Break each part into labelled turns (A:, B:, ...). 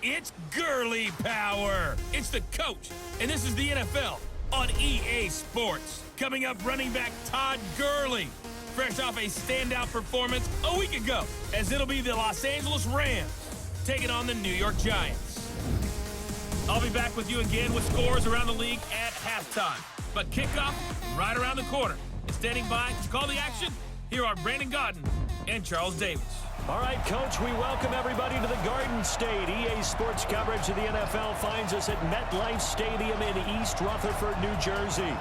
A: It's Gurley power. It's the coach, and this is the NFL on EA Sports. Coming up, running back Todd Gurley, fresh off a standout performance a week ago, as it'll be the Los Angeles Rams taking on the New York Giants. I'll be back with you again with scores around the league at halftime. But kickoff right around the corner. And standing by to call the action, here are Brandon Godden and Charles Davis.
B: All right, Coach, we welcome everybody to the Garden State. EA Sports coverage of the NFL finds us at MetLife Stadium in East Rutherford, New Jersey.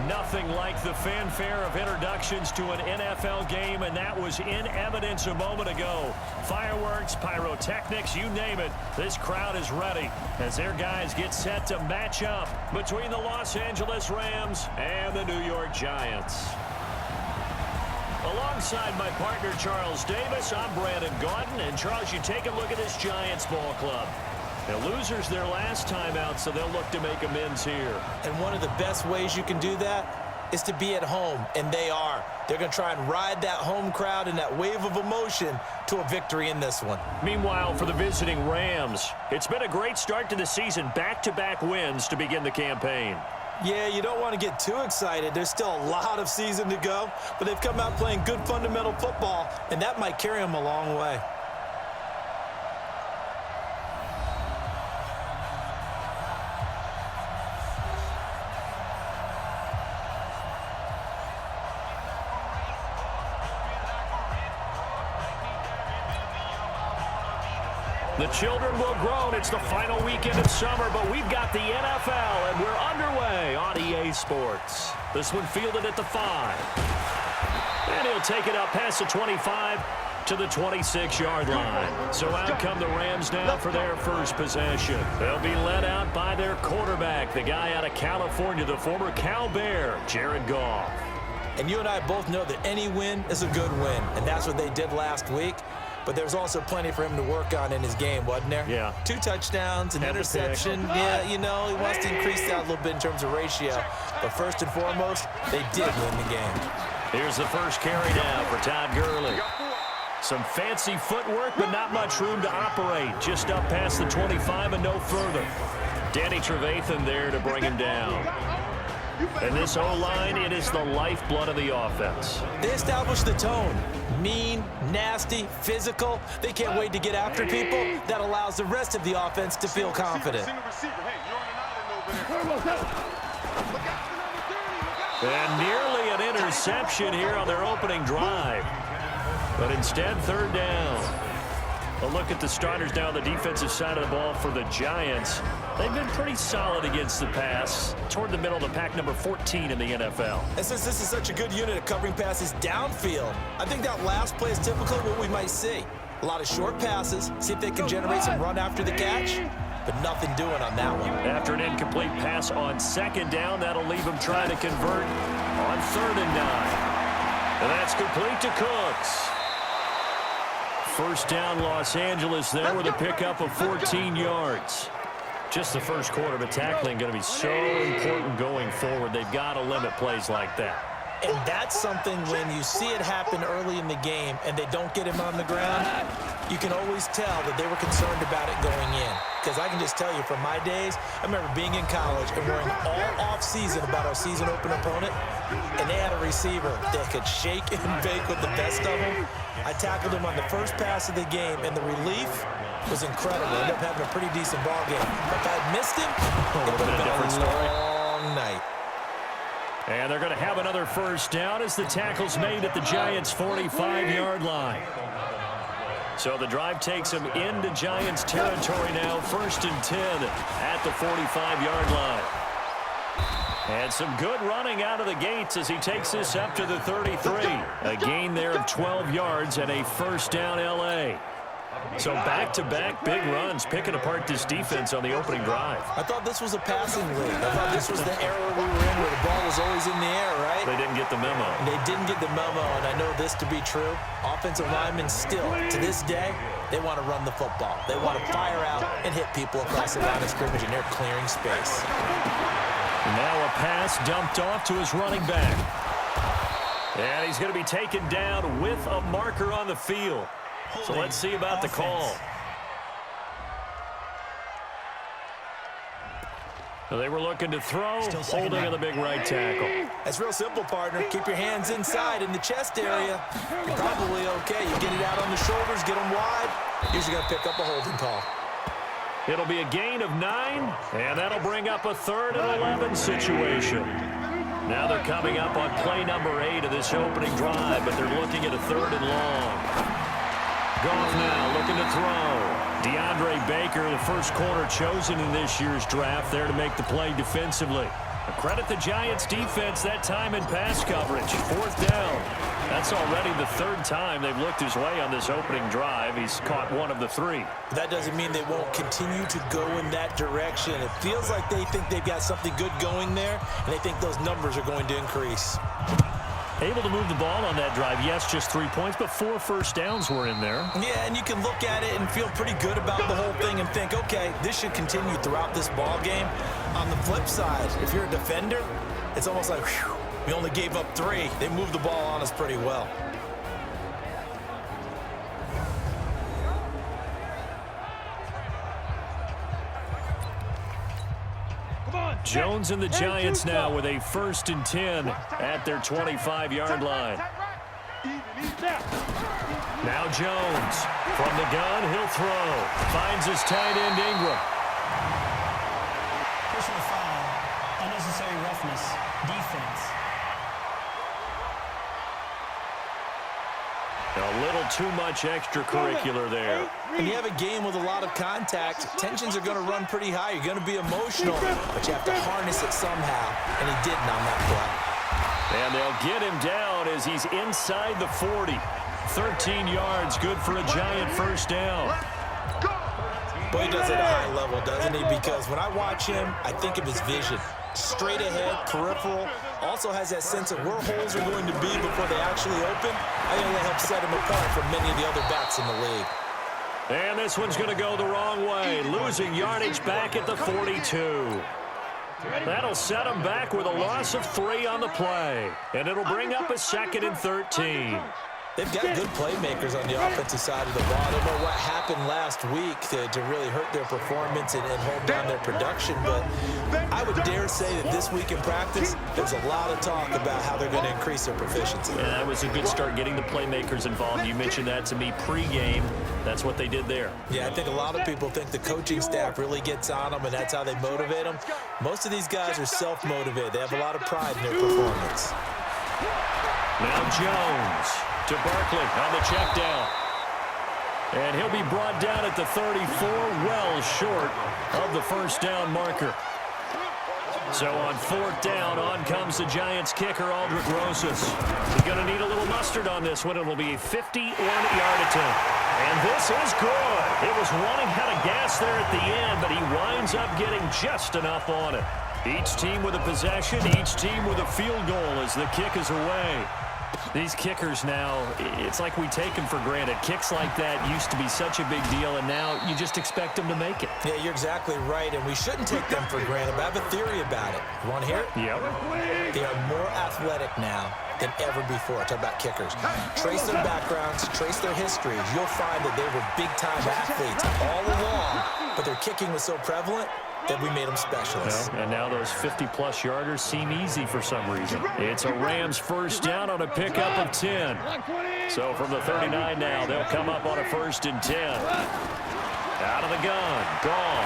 B: Nothing like the fanfare of introductions to an NFL game, and that was in evidence a moment ago. Fireworks, pyrotechnics, you name it. This crowd is ready as their guys get set to match up between the Los Angeles Rams and the New York Giants. Alongside my partner, Charles Davis, I'm Brandon Godden. And, Charles, you take a look at this Giants ball club. The losers their last time out, so they'll look to make amends here.
C: And one of the best ways you can do that is to be at home, and they are. They're going to try and ride that home crowd and that wave of emotion to a victory in this one.
B: Meanwhile, for the visiting Rams, it's been a great start to the season. Back-to-back wins to begin the campaign.
C: Yeah, you don't want to get too excited. There's still a lot of season to go, but they've come out playing good fundamental football, and that might carry them a long way.
B: The children will groan. It's the final weekend of summer, but we've got the NFL, and we're underway on EA Sports. This one fielded at the 5. And he'll take it up past the 25 to the 26-yard line. So out come the Rams now for their first possession. They'll be led out by their quarterback, the guy out of California, the former Cal Bear, Jared Goff.
C: And you and I both know that any win is a good win, and that's what they did last week. But there's also plenty for him to work on in his game, wasn't there?
B: Yeah.
C: 2 touchdowns, an interception. Yeah, you know, he wants to increase that a little bit in terms of ratio. But first and foremost, they did win the game.
B: Here's the first carry now for Todd Gurley. Some fancy footwork, but not much room to operate. Just up past the 25 and no further. Danny Trevathan there to bring him down. And this O-line, it is the lifeblood of the offense.
C: They established the tone. Mean, nasty, physical. They can't wait to get after people. That allows the rest of the offense to feel confident.
B: And nearly an interception here on their opening drive. But instead, third down. A look at the starters now on the defensive side of the ball for the Giants. They've been pretty solid against the pass, toward the middle of the pack, number 14 in the NFL.
C: And since this is such a good unit of covering passes downfield, I think that last play is typically what we might see. A lot of short passes, see if they can generate some run after the catch, but nothing doing on that one.
B: After an incomplete pass on second down, that'll leave them trying to convert on 3rd and 9. And that's complete to Cooks. First down, Los Angeles there with a pickup of 14 yards. Just the first quarter, but tackling going to be so important going forward. They've got to limit plays like that.
C: And that's something when you see it happen early in the game and they don't get him on the ground, you can always tell that they were concerned about it going in. Because I can just tell you from my days, I remember being in college and worrying all off-season about our season open opponent, and they had a receiver that could shake and bake with the best of them. I tackled him on the first pass of the game, and the relief was incredible. I ended up having a pretty decent ball game. But if I had missed him, it would have been a long night.
B: And they're going to have another first down as the tackle's made at the Giants' 45-yard line. So the drive takes them into Giants territory now, 1st and 10 at the 45-yard line. And some good running out of the gates as he takes this up to the 33. A gain there of 12 yards and a first down L.A. So back-to-back big runs, picking apart this defense on the opening drive.
C: I thought this was a passing league. I thought this was the era we were in where the ball was always in the air, right?
B: They didn't get the memo.
C: They didn't get the memo, and I know this to be true. Offensive linemen still, to this day, they want to run the football. They want to fire out and hit people across the line of scrimmage, and they're clearing space.
B: Now a pass dumped off to his running back. And he's going to be taken down with a marker on the field. So let's see about the call. They were looking to throw, holding on the big right tackle.
C: That's real simple, partner. Keep your hands inside in the chest area. You're probably okay. You get it out on the shoulders, get them wide. Usually going to pick up a holding call.
B: It'll be a gain of 9, and that'll bring up a 3rd and 11 situation. Now they're coming up on play number 8 of this opening drive, but they're looking at a 3rd and long. Goff now looking to throw. DeAndre Baker, the first corner chosen in this year's draft, there to make the play defensively. Credit the Giants defense that time in pass coverage. 4th down. That's already the 3rd time they've looked his way on this opening drive. He's caught 1 of the 3.
C: That doesn't mean they won't continue to go in that direction. It feels like they think they've got something good going there, and they think those numbers are going to increase.
B: Able to move the ball on that drive. Yes, just 3 points, but 4 first downs were in there.
C: Yeah, and you can look at it and feel pretty good about the whole thing and think, okay, this should continue throughout this ball game. On the flip side, if you're a defender, it's almost like, whew, we only gave up 3. They moved the ball on us pretty well.
B: Jones and the Giants now with a 1st and 10 at their 25-yard line. Now Jones from the gun, he'll throw. Finds his tight end Ingram.
D: Personal foul, unnecessary roughness, defense.
B: A little too much extracurricular there.
C: When you have a game with a lot of contact, tensions are going to run pretty high. You're going to be emotional, but you have to harness it somehow, and he didn't on that play.
B: And they'll get him down as he's inside the 40. 13 yards, good for a Giant 1st down.
C: Boy, he does it at a high level, doesn't he? Because when I watch him, I think of his vision. Straight ahead, peripheral, also has that sense of where holes are going to be before they actually open. I think that helps set him apart from many of the other backs in the league.
B: And this one's going to go the wrong way, losing yardage back at the 42. That'll set them back with a loss of 3 on the play, and it'll bring up a 2nd and 13.
C: They've got good playmakers on the offensive side of the ball. I don't know what happened last week to really hurt their performance and hold down their production, but I would dare say that this week in practice, there's a lot of talk about how they're going to increase their proficiency.
B: Yeah, that was a good start, getting the playmakers involved. You mentioned that to me pregame. That's what they did there.
C: Yeah, I think a lot of people think the coaching staff really gets on them, and that's how they motivate them. Most of these guys are self-motivated. They have a lot of pride in their performance.
B: Now Jones to Barkley on the check down. And he'll be brought down at the 34, well short of the 1st down marker. So on 4th down, on comes the Giants kicker, Aldrick Rosas. He's going to need a little mustard on this one. It'll be a 51-yard attempt. And this is good. It was running out of gas there at the end, but he winds up getting just enough on it. Each team with a possession, each team with a field goal as the kick is away. These kickers now, it's like we take them for granted. Kicks like that used to be such a big deal, and now you just expect them to make it.
C: Yeah, you're exactly right, and we shouldn't take them for granted, but I have a theory about it. You want to hear it?
B: Yep.
C: They are more athletic now than ever before. Talk about kickers. Trace their backgrounds, trace their histories. You'll find that they were big-time athletes all along, but their kicking was so prevalent that we made them specialists.
B: Well, and now those 50-plus yarders seem easy for some reason. It's a Rams 1st down on a pickup of 10. So from the 39 now, they'll come up on a 1st and 10. Out of the gun, Goff.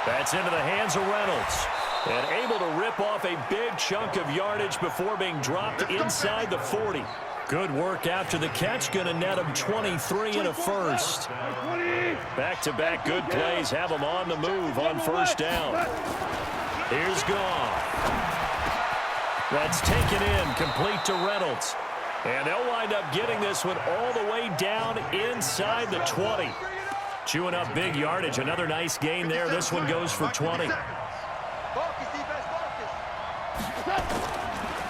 B: That's into the hands of Reynolds. And able to rip off a big chunk of yardage before being dropped inside the 40. Good work after the catch, going to net him 23 and a 1st. Back-to-back good plays have him on the move on 1st down. Here's Goff. That's taken in, complete to Reynolds. And they'll wind up getting this one all the way down inside the 20. Chewing up big yardage. Another nice gain there. This one goes for 20.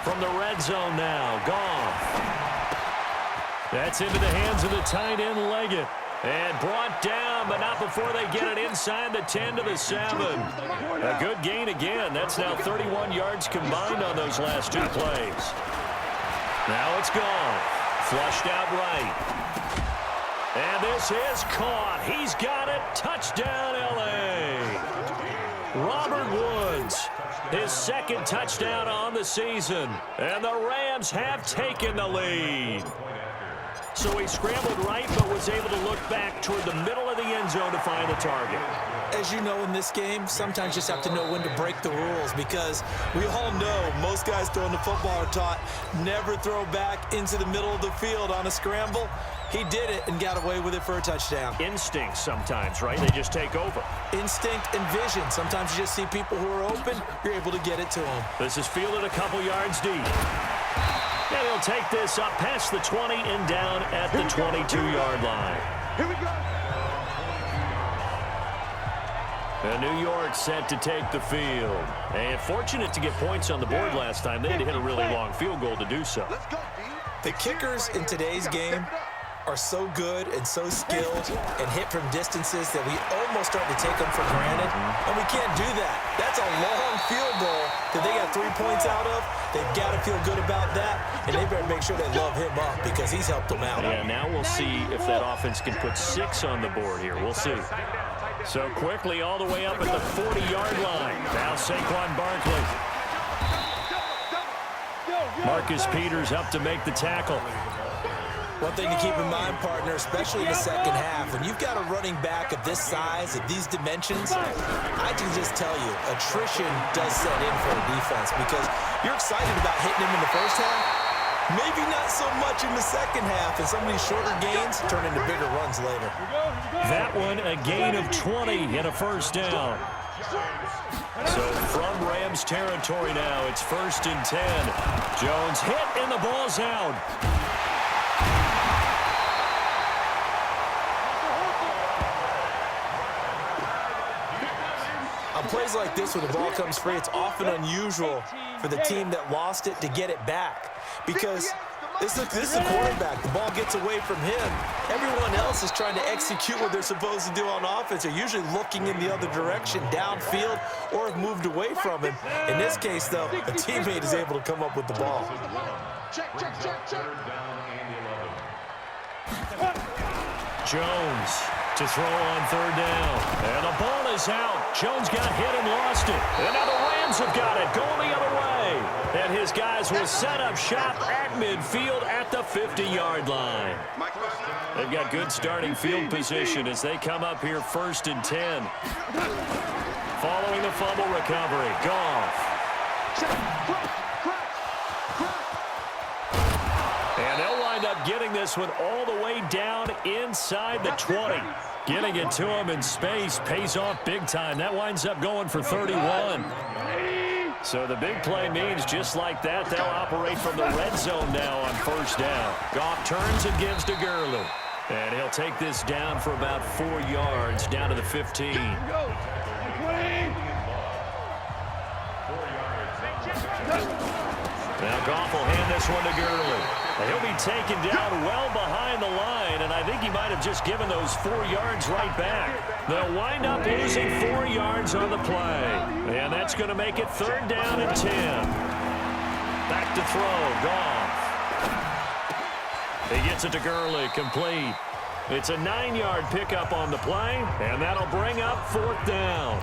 B: From the red zone now, Goff. That's into the hands of the tight end, Leggett. And brought down, but not before they get it inside the 10 to the 7. A good gain again. That's now 31 yards combined on those last 2 plays. Now it's gone. Flushed out right. And this is caught. He's got it. Touchdown, L.A. Robert Woods, his second touchdown on the season. And the Rams have taken the lead. So he scrambled right, but was able to look back toward the middle of the end zone to find the target.
C: As you know, in this game, sometimes you just have to know when to break the rules, because we all know most guys throwing the football are taught never throw back into the middle of the field on a scramble. He did it and got away with it for a touchdown.
B: Instinct sometimes, right? They just take over.
C: Instinct and vision. Sometimes you just see people who are open, you're able to get it to them.
B: This is fielded a couple yards deep. And he'll take this up past the 20 and down at the 22-yard line.
E: Here we go.
B: And New York set to take the field. And fortunate to get points on the board last time. They had to hit a really long field goal to do so.
E: Let's go, D.
C: The kickers in today's game are so good and so skilled and hit from distances that we almost start to take them for granted. And we can't do that. That's a long field goal that they got 3 points out of. They've got to feel good about that, and they better make sure they love him up because he's helped them out.
B: Yeah, now we'll see if that offense can put 6 on the board here. We'll see. So quickly all the way up at the 40-yard line. Now Saquon Barkley. Marcus Peters up to make the tackle.
C: One thing to keep in mind, partner, especially in the second half, when you've got a running back of this size, of these dimensions, I can just tell you, attrition does set in for a defense because you're excited about hitting him in the first half, maybe not so much in the second half, and some of these shorter gains turn into bigger runs later.
B: That one, a gain of 20 and a first down. So from Rams territory now, it's 1st and 10. Jones hit and the ball's out.
C: On plays like this where the ball comes free, it's often unusual for the team that lost it to get it back because this is the quarterback. The ball gets away from him. Everyone else is trying to execute what they're supposed to do on offense. They're usually looking in the other direction, downfield, or have moved away from him. In this case, though, a teammate is able to come up with the ball.
E: Check.
B: Jones to throw on 3rd down. And the ball is out. Jones got hit and lost it. And now the Rams have got it, going the other way. And his guys will set up shop at midfield at the 50-yard line. They've got good starting field position as they come up here 1st and 10. Following the fumble recovery, Goff. And they'll wind up getting this one all the way down inside the 20. Getting it to him in space pays off big time. That winds up going for 31. So the big play means just like that, they'll operate from the red zone now on 1st down. Goff turns and gives to Gurley. And he'll take this down for about 4 yards, down to the 15. Now Goff will hand this one to Gurley. He'll be taken down well behind the line, and I think he might have just given those 4 yards right back. They'll wind up losing 4 yards on the play, and that's going to make it 3rd down and 10. Back to throw, Goff. He gets it to Gurley, complete. It's a 9-yard pickup on the play, and that'll bring up 4th down.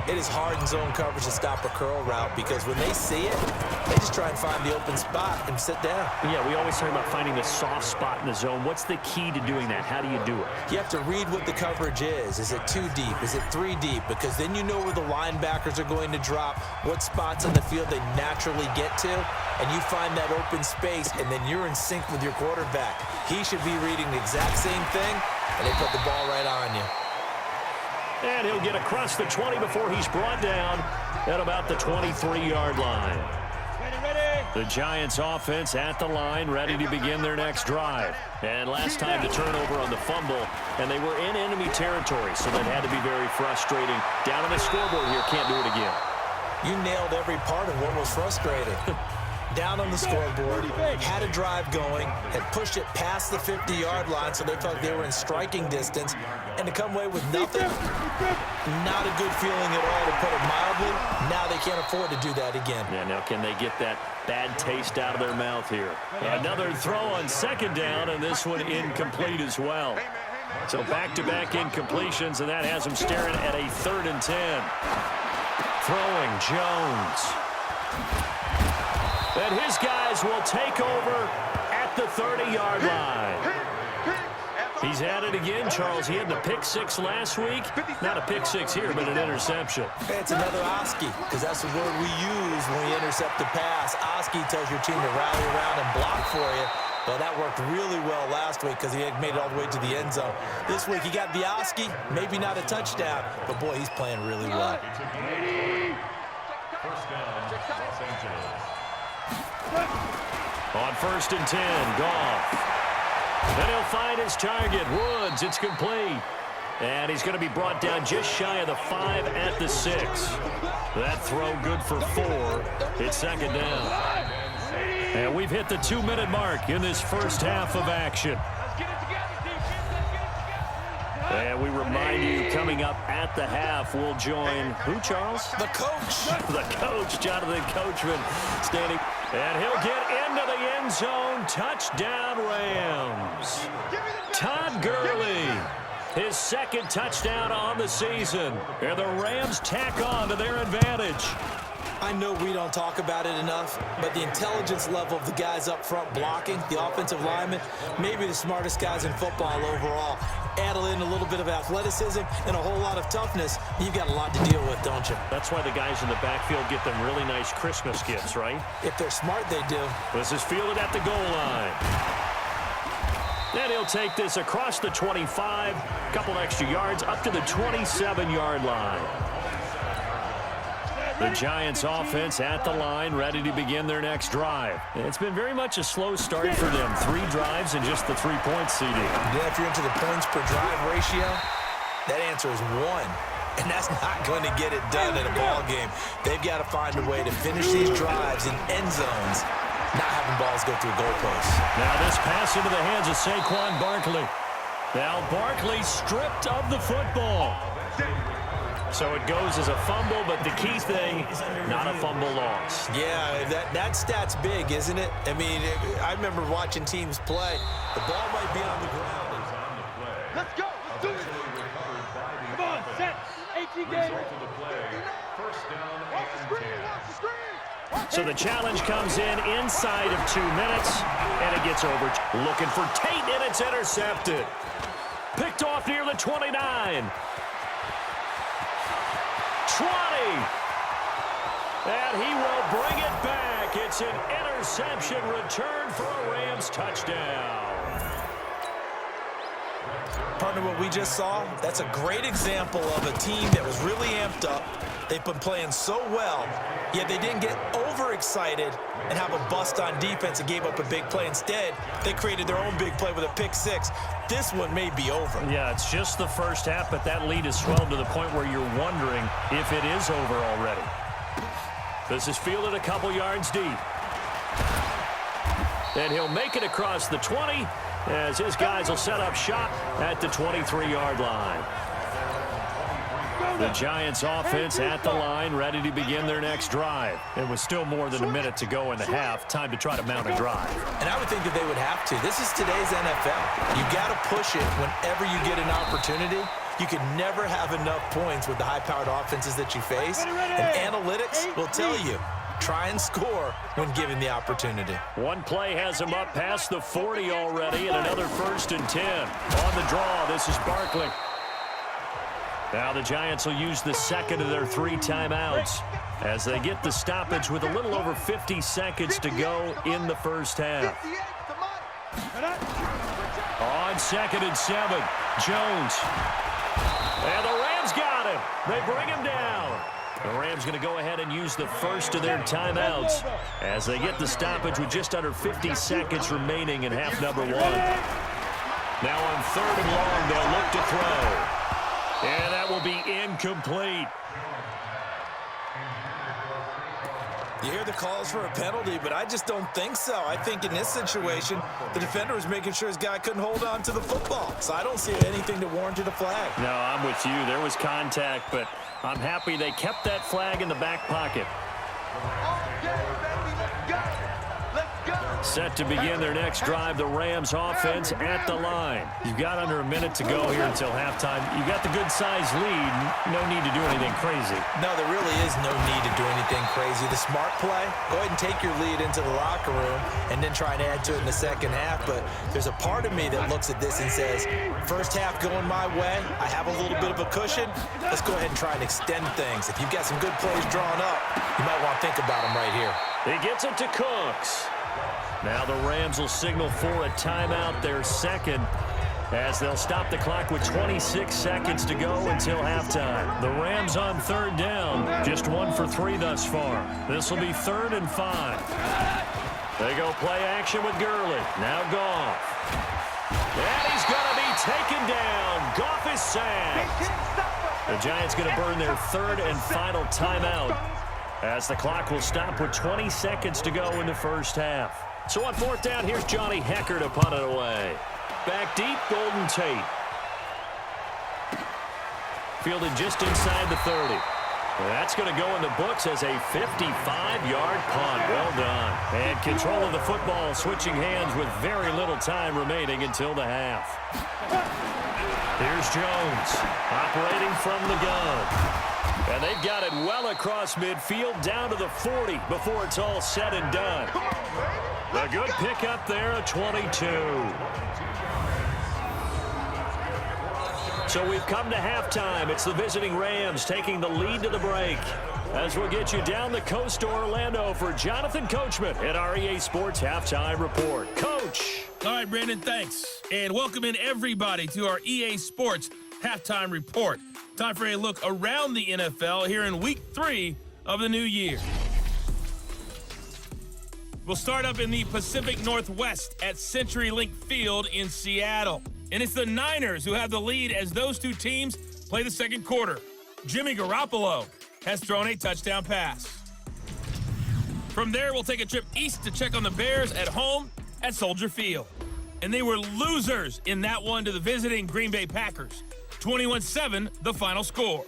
C: It is hard in zone coverage to stop a curl route because when they see it, they just try and find the open spot and sit down.
B: Yeah, we always talk about finding the soft spot in the zone. What's the key to doing that? How do you do it?
C: You have to read what the coverage is. Is it 2 deep? Is it 3 deep? Because then you know where the linebackers are going to drop, what spots on the field they naturally get to, and you find that open space, and then you're in sync with your quarterback. He should be reading the exact same thing, and they put the ball right on you.
B: And he'll get across the 20 before he's brought down at about the 23-yard line. The Giants offense at the line, ready to begin their next drive. And last time the turnover on the fumble, and they were in enemy territory, so that had to be very frustrating. Down on the scoreboard here, can't do it again.
C: You nailed every part of what was frustrating. Down on the scoreboard, had a drive going, had pushed it past the 50-yard line so they felt they were in striking distance, and to come away with nothing, not a good feeling at all, to put it mildly. Now they can't afford to do that again.
B: Yeah, now can they get that bad taste out of their mouth here? Another throw on 2nd down, and this one incomplete as well. So back-to-back incompletions, and that has him staring at a 3rd and 10. Throwing Jones. And his guys will take over at the 30-yard line. He's at it again, Charles. He had the pick 6 last week. Not a pick 6 here, but an interception.
C: Hey, it's another Oski, because that's the word we use when we intercept the pass. Oski tells your team to rally around and block for you. Well, that worked really well last week because he had made it all the way to the end zone. This week, he got the Oski, maybe not a touchdown, but, boy, he's playing really well.
B: On 1st and 10, Goff. Then he'll find his target, Woods. It's complete. And he's going to be brought down just shy of the 5 at the 6. That throw good for 4. It's 2nd down. And we've hit the 2-minute mark in this first half of action. And we remind you, coming up at the half, we'll join who, Charles?
C: The coach.
B: The coach, Jonathan Coachman, standing. And he'll get into the end zone. Touchdown, Rams. Todd Gurley, his 2nd touchdown on the season. And the Rams tack on to their advantage.
C: I know we don't talk about it enough, but the intelligence level of the guys up front blocking, the offensive linemen, maybe the smartest guys in football overall. Add in a little bit of athleticism and a whole lot of toughness, you've got a lot to deal with, don't you?
B: That's why the guys in the backfield get them really nice Christmas gifts, right?
C: If they're smart, they do.
B: This is fielded at the goal line. Then he'll take this across the 25, a couple extra yards, up to the 27-yard line. The Giants offense at the line, ready to begin their next drive. It's been very much a slow start for them. 3 drives and just the 3-point CD.
C: Yeah, if you're into the points per drive ratio, that answer is 1. And that's not going to get it done in a ball game. They've got to find a way to finish these drives in end zones, not having balls go through goalposts.
B: Now this pass into the hands of Saquon Barkley. Now Barkley stripped of the football. So it goes as a fumble, but the key thing, not a fumble loss.
C: Yeah, that stat's big, isn't it? I mean, I remember watching teams play. The ball might be on the ground.
E: Let's go. Let's do it. Come on, set. 18 games. Watch the screen. Watch the screen.
B: So the challenge comes in inside of 2 minutes, and it gets over. Looking for Tate, and it's intercepted. Picked off near the 29. 20. And he will bring it back. It's an interception return for a Rams touchdown.
C: Partner, what we just saw, that's a great example of a team that was really amped up. They've been playing so well, yet they didn't get overexcited and have a bust on defense and gave up a big play. Instead, they created their own big play with a pick 6. This one may be over.
B: Yeah, it's just the first half, but that lead has swelled to the point where you're wondering if it is over already. This is fielded a couple yards deep. And he'll make it across the 20 as his guys will set up shop at the 23-yard line. The Giants offense at the line, ready to begin their next drive. It was still more than a minute to go in the half. Time to try to mount a drive.
C: And I would think that they would have to. This is today's NFL. You got to push it whenever you get an opportunity. You can never have enough points with the high-powered offenses that you face. And analytics will tell you, try and score when given the opportunity.
B: One play has him up past the 40 already, and another 1st and 10. On the draw, this is Barkley. Now the Giants will use the 2nd of their 3 timeouts as they get the stoppage with a little over 50 seconds to go in the first half. On 2nd and 7, Jones. And the Rams got him. They bring him down. The Rams going to go ahead and use the first of their timeouts as they get the stoppage with just under 50 seconds remaining in half number 1. Now on 3rd and long, they'll look to throw. And that will be incomplete.
C: You hear the calls for a penalty, but I just don't think so. I think in this situation, the defender was making sure his guy couldn't hold on to the football. So I don't see anything to warranted a flag.
B: No, I'm with you. There was contact, but I'm happy they kept that flag in the back pocket.
E: Let's go.
B: Set to begin their next drive, the Rams offense at the line. You've got under a minute to go here until halftime. You've got the good-sized lead. No need to do anything crazy.
C: No, there really is no need to do anything crazy. The smart play, go ahead and take your lead into the locker room and then try and add to it in the second half. But there's a part of me that looks at this and says, first half going my way, I have a little bit of a cushion. Let's go ahead and try and extend things. If you've got some good plays drawn up, you might want to think about them right here.
B: He gets it to Cooks. Now the Rams will signal for a timeout, their second, as they'll stop the clock with 26 seconds to go until halftime. The Rams on third down, just 1 for 3 thus far. This will be 3rd and 5. They go play action with Gurley. Now Goff. And he's going to be taken down. Goff is sacked. The Giants going to burn their 3rd and final timeout as the clock will stop with 20 seconds to go in the first half. So on 4th down, here's Johnny Hecker to punt it away. Back deep, Golden Tate. Fielded just inside the 30. That's going to go in the books as a 55-yard punt. Well done. And control of the football switching hands with very little time remaining until the half. Here's Jones operating from the gun. And they've got it well across midfield down to the 40 before it's all said and done. A good pickup there, a 22. So we've come to halftime. It's the visiting Rams taking the lead to the break. As we'll get you down the coast to Orlando for Jonathan Coachman at our EA Sports Halftime Report. Coach.
A: All right, Brandon, thanks. And welcome in everybody to our EA Sports Halftime Report. Time for a look around the NFL here in Week 3 of the new year. We'll start up in the Pacific Northwest at CenturyLink Field in Seattle. And it's the Niners who have the lead as those two teams play the second quarter. Jimmy Garoppolo has thrown a touchdown pass. From there, we'll take a trip east to check on the Bears at home at Soldier Field. And they were losers in that one to the visiting Green Bay Packers. 21-7, the final score.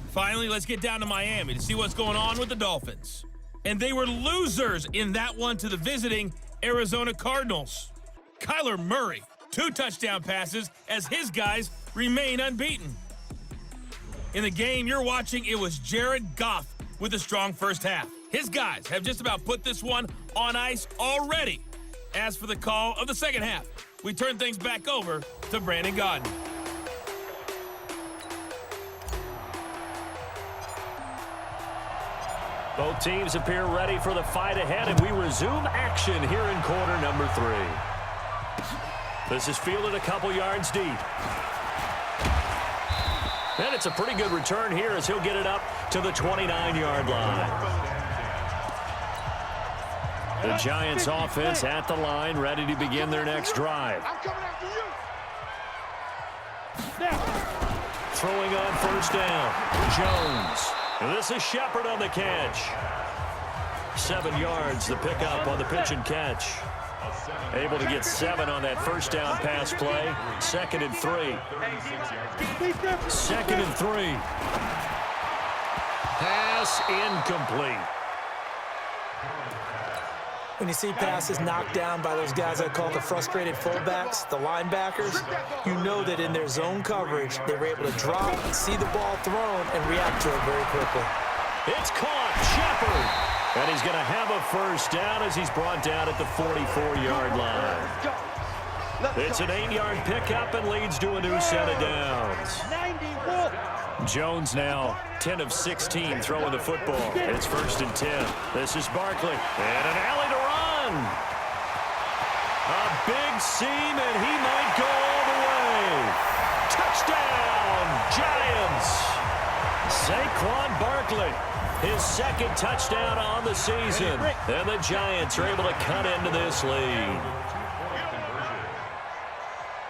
A: Finally, let's get down to Miami to see what's going on with the Dolphins. And they were losers in that one to the visiting Arizona Cardinals. Kyler Murray, 2 touchdown passes as his guys remain unbeaten. In the game you're watching, it was Jared Goff with a strong first half. His guys have just about put this one on ice already. As for the call of the second half, we turn things back over to Brandon Gaudin.
B: Both teams appear ready for the fight ahead, and we resume action here in quarter number 3. This is fielded a couple yards deep. And it's a pretty good return here as he'll get it up to the 29-yard line. The Giants offense at the line, ready to begin their next drive.
E: I'm coming after you.
B: Throwing on first down, Jones. And this is Shepard on the catch. 7 yards, the pickup on the pitch and catch. Able to get 7 on that first down pass play. 2nd and 3. 2nd and 3. Pass incomplete.
C: When you see passes knocked down by those guys I call the frustrated fullbacks, the linebackers, you know that in their zone coverage, they were able to drop, see the ball thrown, and react to it very quickly.
B: It's caught, Shepard. And he's going to have a first down as he's brought down at the 44-yard line. It's an 8-yard pickup and leads to a new set of downs. Jones now 10 of 16 throwing the football. It's 1st and 10. This is Barkley. And an alley to run. A big seam, and he might go all the way. Touchdown, Giants. Saquon Barkley, his 2nd touchdown on the season. And the Giants are able to cut into this lead.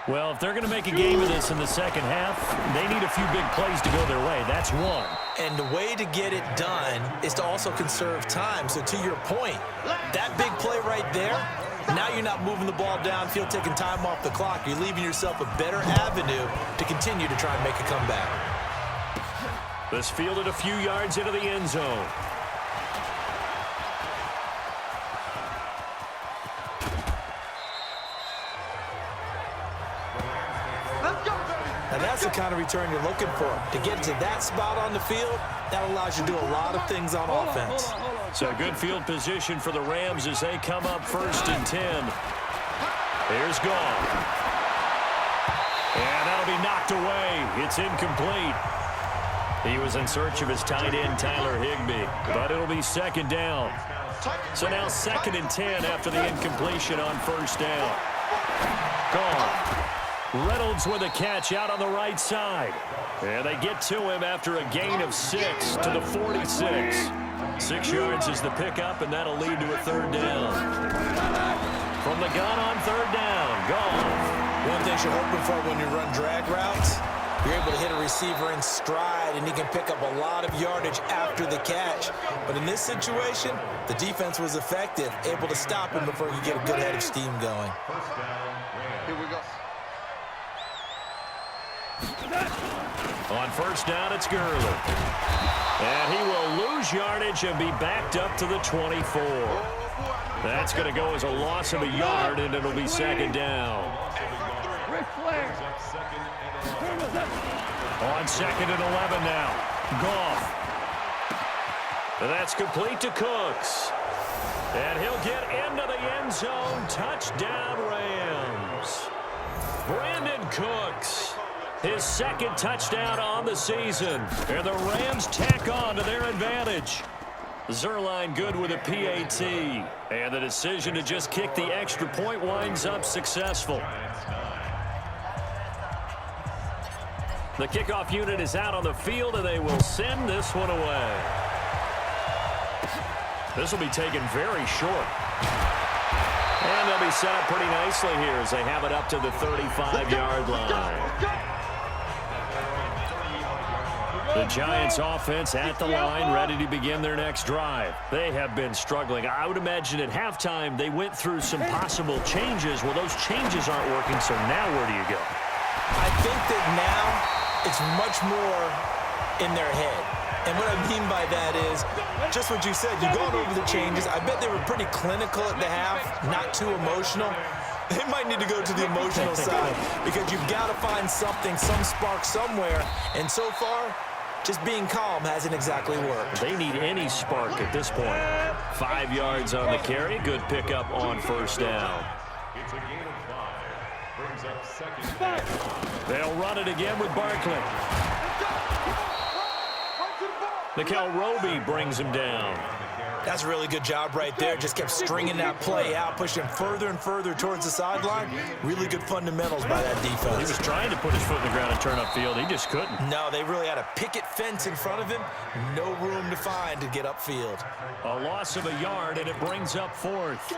B: Well, if they're going to make a game of this in the second half, they need a few big plays to go their way. That's one.
C: And the way to get it done is to also conserve time. So to your point, that big play right there, now you're not moving the ball downfield, taking time off the clock. You're leaving yourself a better avenue to continue to try and make a comeback.
B: This fielded a few yards into the end zone.
C: And that's the kind of return you're looking for. To get to that spot on the field, that allows you to do a lot of things on offense.
B: So good field position for the Rams as they come up 1st and 10. Here's Goff. And that'll be knocked away. It's incomplete. He was in search of his tight end, Tyler Higbee. But it'll be 2nd down. So now 2nd and 10 after the incompletion on 1st down. Goff. Reynolds with a catch out on the right side. And they get to him after a gain of 6 to the 46. 6 yards is the pickup, and that'll lead to a 3rd down. From the gun on 3rd down, Goff.
C: One thing you're hoping for when you run drag routes, you're able to hit a receiver in stride, and he can pick up a lot of yardage after the catch. But in this situation, the defense was effective, able to stop him before he could get a good head of steam going.
E: Here we go.
B: On 1st down, it's Gurley. And he will lose yardage and be backed up to the 24. That's going to go as a loss of a yard, and it'll be 2nd down. On 2nd and 11 now. Goff. And that's complete to Cooks. And he'll get into the end zone. Touchdown, Rams. Brandon Cooks. His 2nd touchdown on the season. And the Rams tack on to their advantage. Zerline good with a PAT. And the decision to just kick the extra point winds up successful. The kickoff unit is out on the field, and they will send this one away. This will be taken very short. And they'll be set up pretty nicely here as they have it up to the 35-yard line. The Giants offense at the line, ready to begin their next drive. They have been struggling. I would imagine at halftime they went through some possible changes. Well, those changes aren't working, so now where do you go?
C: I think that now it's much more in their head. And what I mean by that is just what you said. You've gone over the changes. I bet they were pretty clinical at the half, not too emotional. They might need to go to the emotional side because you've got to find something, some spark somewhere. And so far, just being calm hasn't exactly worked.
B: They need any spark at this point. 5 yards on the carry. Good pickup on 1st down.
F: It's a gain of 5. Brings up 2nd.
B: They'll run it again with Barkley. Nickel Roby brings him down.
C: That's a really good job right there. Just kept stringing that play out, pushing him further and further towards the sideline. Really good fundamentals by that defense.
B: He was trying to put his foot in the ground and turn upfield. He just couldn't.
C: No, they really had a picket fence in front of him. No room to find to get upfield.
B: A loss of a yard, and it brings up 4th.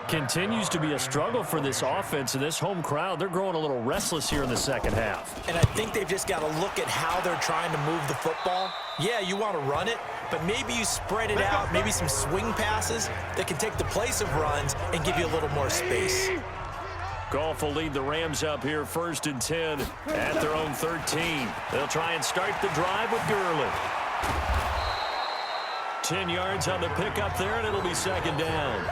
B: Continues to be a struggle for this offense and this home crowd. They're growing a little restless here in the 2nd half.
C: And I think they've just got to look at how they're trying to move the football. Yeah, you want to run it, but maybe you spread it out, maybe some swing passes that can take the place of runs and give you a little more space.
B: Goff will lead the Rams up here 1st and 10 at their own 13. They'll try and start the drive with Gurley. 10 yards on the pickup there, and it'll be 2nd down.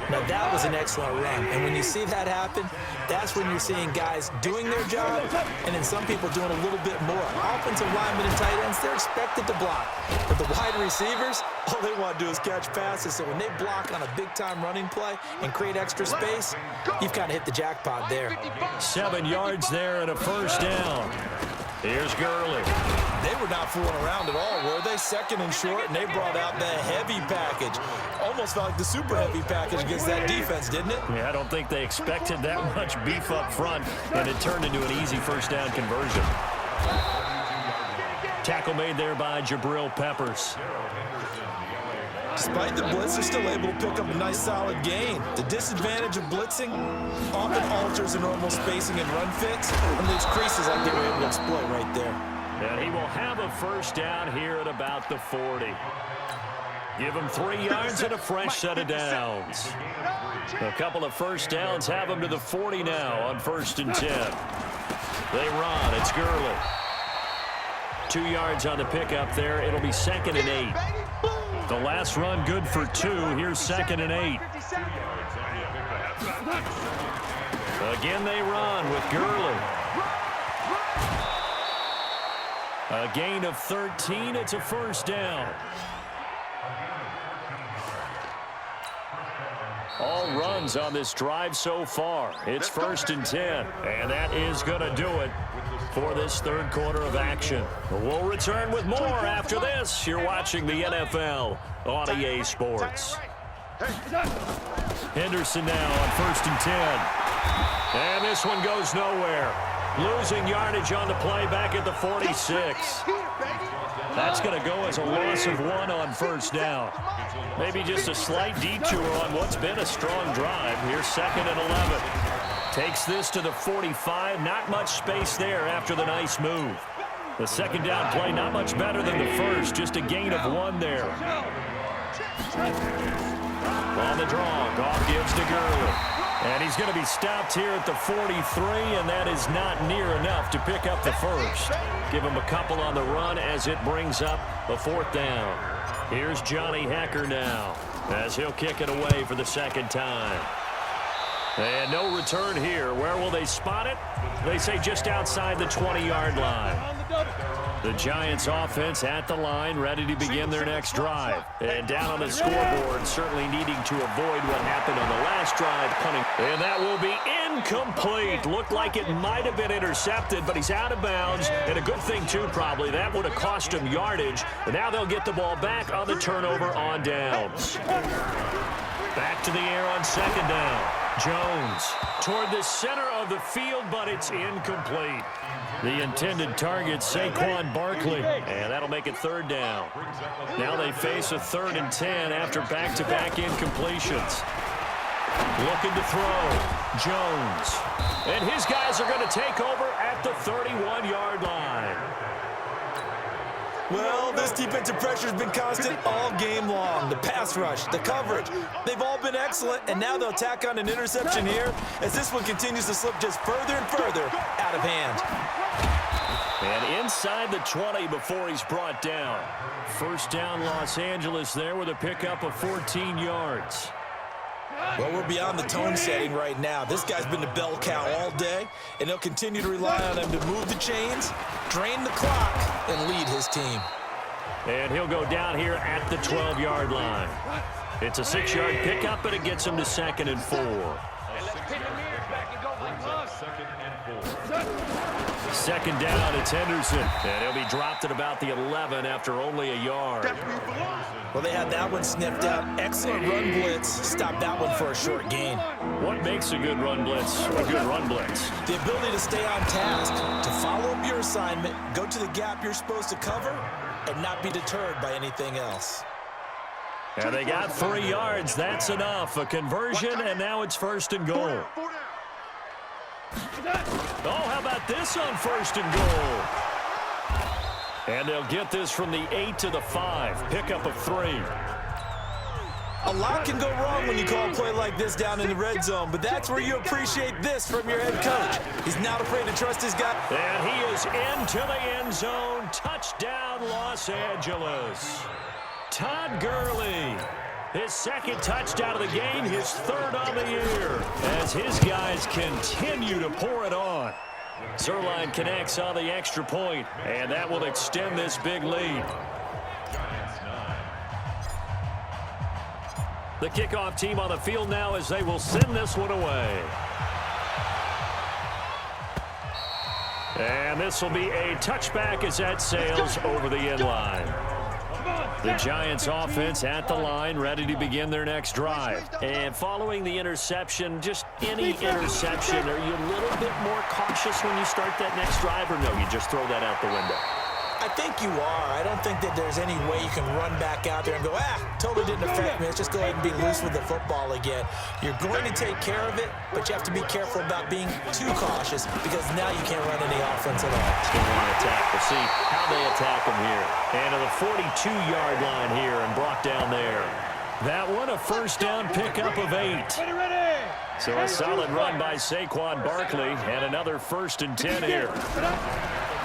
C: Now, that was an excellent run. And when you see that happen, that's when you're seeing guys doing their job and then some people doing a little bit more. Offensive linemen and tight ends, they're expected to block. But the wide receivers, all they want to do is catch passes. So when they block on a big-time running play and create extra space, you've kind of hit the jackpot there.
B: 7 yards there and a 1st down. Here's Gurley.
C: They were not fooling around at all, were they? 2nd and short, and they brought out the heavy package. Almost felt like the super heavy package against that defense, didn't it?
B: Yeah, I don't think they expected that much beef up front, and it turned into an easy 1st down conversion. Tackle made there by Jabril Peppers.
C: Despite the blitz, they're still able to pick up a nice solid gain. The disadvantage of blitzing often alters the normal spacing and run fits and leaves creases like they were able to exploit right there.
B: And he will have a 1st down here at about the 40. Give him 3 yards and a fresh set of downs. A couple of 1st downs have him to the 40 now on 1st and 10. They run. It's Gurley. 2 yards on the pickup there. It'll be 2nd and 8. The last run good for 2. Here's 2nd and 8. Again they run with Gurley. A gain of 13. It's a first down. All runs on this drive so far. It's 1st and 10. And that is going to do it for this third quarter of action. We'll return with more after this. You're watching the NFL on EA Sports. Henderson now on 1st and 10. And this one goes nowhere. Losing yardage on the play back at the 46. That's going to go as a loss of 1 on first down. Maybe just a slight detour on what's been a strong drive. Here's 2nd and 11. Takes this to the 45. Not much space there after the nice move. The second down play not much better than the first. Just a gain of 1 there. On the draw, Goff gives to Gurley. And he's going to be stopped here at the 43, and that is not near enough to pick up the first. Give him a couple on the run as it brings up the 4th down. Here's Johnny Hecker now as he'll kick it away for the second time. And no return here. Where will they spot it? They say just outside the 20-yard line. The Giants offense at the line, ready to begin their next drive. And down on the scoreboard, certainly needing to avoid what happened on the last drive. And that will be incomplete. Looked like it might have been intercepted, but he's out of bounds. And a good thing, too, probably. That would have cost him yardage. And now they'll get the ball back on the turnover on downs. Back to the air on 2nd down. Jones toward the center of the field, but it's incomplete. The intended target, Saquon Barkley, and that'll make it 3rd down. Now they face a 3rd and 10 after back-to-back incompletions. Looking to throw, Jones. And his guys are going to take over at the 31-yard line.
C: Well, this defensive pressure has been constant all game long. The pass rush, the coverage, they've all been excellent, and now they'll tack on an interception here as this one continues to slip just further and further out of hand.
B: And inside the 20 before he's brought down. First down, Los Angeles there with a pickup of 14 yards.
C: Well, we're beyond the tone setting right now. This guy's been the bell cow all day, and they'll continue to rely on him to move the chains, drain the clock, and lead his team.
B: And he'll go down here at the 12-yard line. It's a 6-yard pickup, but it gets him to 2nd and 4. Second down, it's Henderson. And he'll be dropped at about the 11 after only a yard.
C: Well, they had that one sniffed out. Excellent run blitz. Stop that one for a short gain.
B: What makes a good run blitz a good run blitz?
C: The ability to stay on task, to follow up your assignment, go to the gap you're supposed to cover, and not be deterred by anything else.
B: And they got 3 yards. That's enough. A conversion, and now it's 1st and goal. Oh, how about this on 1st and goal? And they'll get this from the 8 to the 5. Pickup of 3.
C: A lot can go wrong when you call a play like this down in the red zone, but that's where you appreciate this from your head coach. He's not afraid to trust his guy.
B: And he is into the end zone. Touchdown, Los Angeles. Todd Gurley. His 2nd touchdown of the game, his 3rd on the year, as his guys continue to pour it on. Zerline connects on the extra point, and that will extend this big lead. The kickoff team on the field now as they will send this one away. And this will be a touchback as that sails over the end line. The Giants offense at the line, ready to begin their next drive. And following the interception, just any interception, are you a little bit more cautious when you start that next drive, or no, you just throw that out the window?
C: I think you are. I don't think that there's any way you can run back out there and go, totally didn't affect me. Let's just go ahead and be loose with the football again. You're going to take care of it, but you have to be careful about being too cautious because now you can't run any offense at all.
B: Still want to attack. We'll see how they attack them here. And to the 42-yard line here and brought down there. That one a first down pickup of 8. So a solid run by Saquon Barkley and another 1st and 10 here.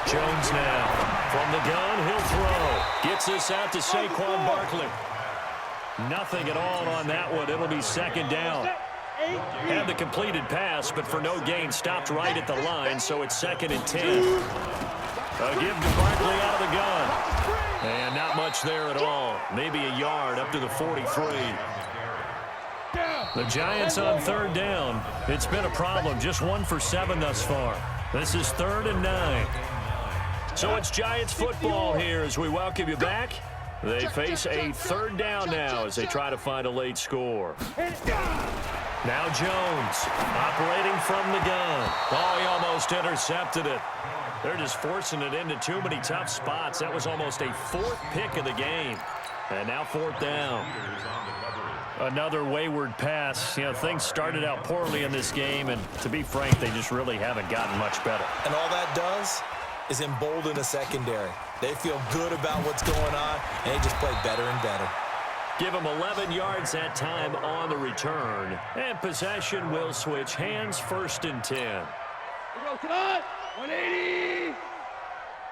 B: Jones now. From the gun, he'll throw. Gets this out to Saquon Barkley. Nothing at all on that one. It'll be 2nd down. Had the completed pass, but for no gain, stopped right at the line, so it's 2nd and 10. A give to Barkley out of the gun. And not much there at all. Maybe a yard up to the 43. The Giants on 3rd down. It's been a problem. Just 1 for 7 thus far. This is 3rd and 9. So it's Giants football here as we welcome you back. They face a 3rd down now as they try to find a late score. Now Jones operating from the gun. Oh, he almost intercepted it. They're just forcing it into too many tough spots. That was almost a 4th pick of the game. And now 4th down. Another wayward pass. You know, things started out poorly in this game, and to be frank, they just really haven't gotten much better.
C: And all that does is embolden a secondary. They feel good about what's going on, and they just play better and better.
B: Give them 11 yards that time on the return. And possession will switch hands, 1st and 10.
E: Here we go, cut! 180!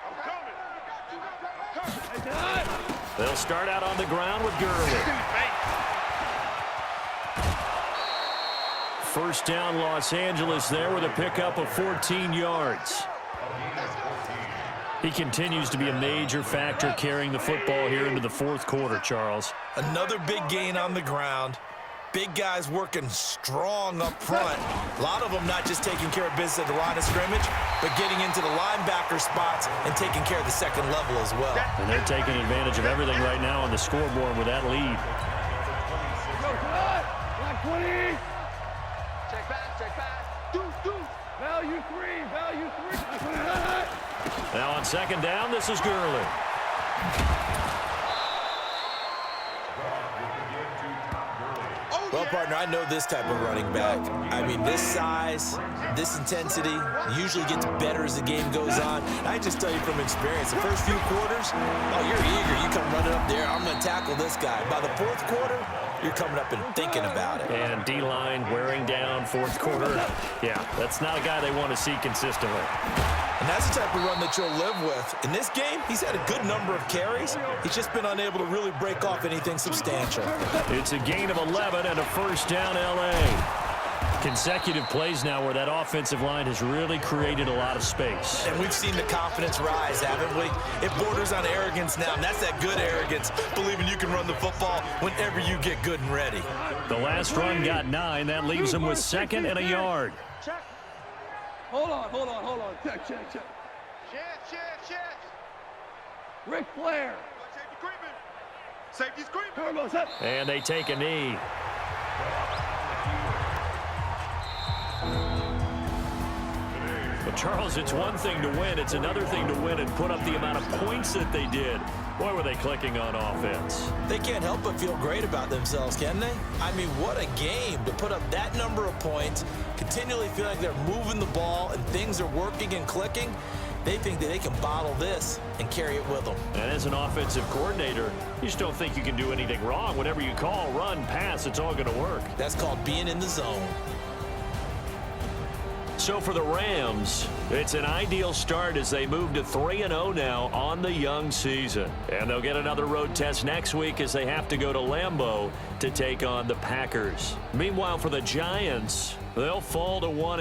E: I'm coming!
B: They'll start out on the ground with Gurley. 1st down Los Angeles there with a pickup of 14 yards. He continues to be a major factor carrying the football here into the 4th quarter, Charles.
C: Another big gain on the ground. Big guys working strong up front. A lot of them not just taking care of business at the line of scrimmage, but getting into the linebacker spots and taking care of the 2nd level as well.
B: And they're taking advantage of everything right now on the scoreboard with that lead.
E: Black 20! Check back. Deuce. Value 3.
B: Now on 2nd down, this is Gurley.
C: Well, partner, I know this type of running back. I mean, this size, this intensity usually gets better as the game goes on. I just tell you from experience, the first few quarters, oh, you're eager. You come running up there, I'm going to tackle this guy. By the 4th quarter, you're coming up and thinking about it.
B: And D-line wearing down 4th quarter. Yeah, that's not a guy they want to see consistently.
C: And that's the type of run that you'll live with. In this game, he's had a good number of carries. He's just been unable to really break off anything substantial.
B: It's a gain of 11 and a 1st down L.A. Consecutive plays now where that offensive line has really created a lot of space.
C: And we've seen the confidence rise, haven't we? It borders on arrogance now, and that's that good arrogance, believing you can run the football whenever you get good and ready.
B: The last run got 9. That leaves him with 2nd and a yard.
E: Check. Hold on. Check. Chance. Ric Flair. Safety's creeping.
B: And they take a knee. But Charles, it's one thing to win. It's another thing to win and put up the amount of points that they did. Boy, were they clicking on offense.
C: They can't help but feel great about themselves, can they? I mean, what a game to put up that number of points, continually feel like they're moving the ball and things are working and clicking. They think that they can bottle this and carry it with them.
B: And as an offensive coordinator, you just don't think you can do anything wrong. Whatever you call, run, pass, it's all going to work.
C: That's called being in the zone.
B: So for the Rams, it's an ideal start as they move to 3-0 now on the young season. And they'll get another road test next week as they have to go to Lambeau to take on the Packers. Meanwhile, for the Giants, they'll fall to 1-.